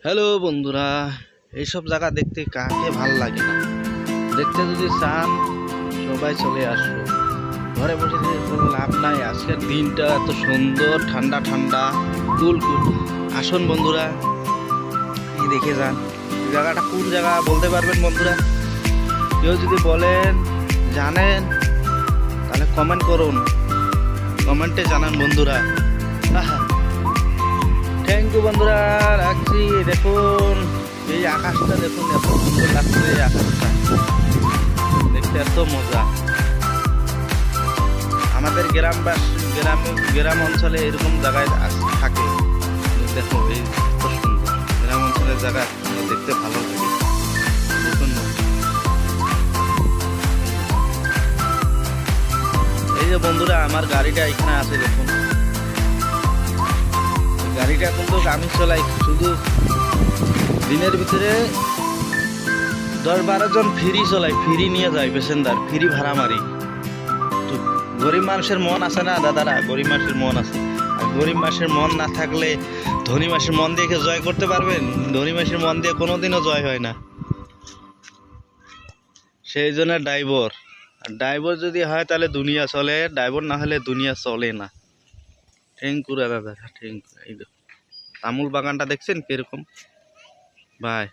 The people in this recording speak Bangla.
হ্যালো বন্ধুরা, এইসব জায়গা দেখতে কাকে ভাল লাগে না? দেখতে যদি চান সবাই চলে আসো। ঘরে বসে থেকে কোনো লাভ নাই। আজকের দিনটা এত সুন্দর, ঠান্ডা ঠান্ডা, কুল কুল। আসুন বন্ধুরা, এই দেখে যান। জায়গাটা কোন জায়গা বলতে পারবেন বন্ধুরা? কেউ যদি বলেন জানেন তাহলে কমেন্ট করুন, কমেন্টে জানান বন্ধুরা। থ্যাংক ইউ বন্ধুরা, রাখছি। দেখুন এই আকাশটা, দেখুন এত সুন্দর লাগছে। এই আকাশটা দেখতে এত মজা। আমাদের গ্রাম অঞ্চলে এরকম জায়গায় থাকে। দেখুন এই এত সুন্দর গ্রাম অঞ্চলের জায়গা দেখতে ভালো লাগে। দেখুন এই যে বন্ধুরা, আমার গাড়িটা এখানে আছে। দেখুন গাড়িটা কিন্তু আমি চলাই শুধু দিনের ভিতরে 10-12 জন ফ্রি চলাই, ফ্রি নিয়ে যায় প্যাসেঞ্জার, ফ্রি ভাড়া মারি। তো গরিব মানুষের মন আছে না দাদারা, গরিব মানুষের মন আছে। আর গরিব মানুষের মন না থাকলে ধনী মানুষের মন দিয়ে জয় করতে পারবেন? ধনী মানুষের মন দিয়ে কোনোদিনও জয় হয় না। সেই জন্য ড্রাইভার যদি হয় তাহলে দুনিয়া চলে, ড্রাইভার না হলে দুনিয়া চলে না। থ্যাংক ইউ দাদা, থ্যাংক ইউ। এই তামুল বাগানটা দেখছেন কিরকম ভাই?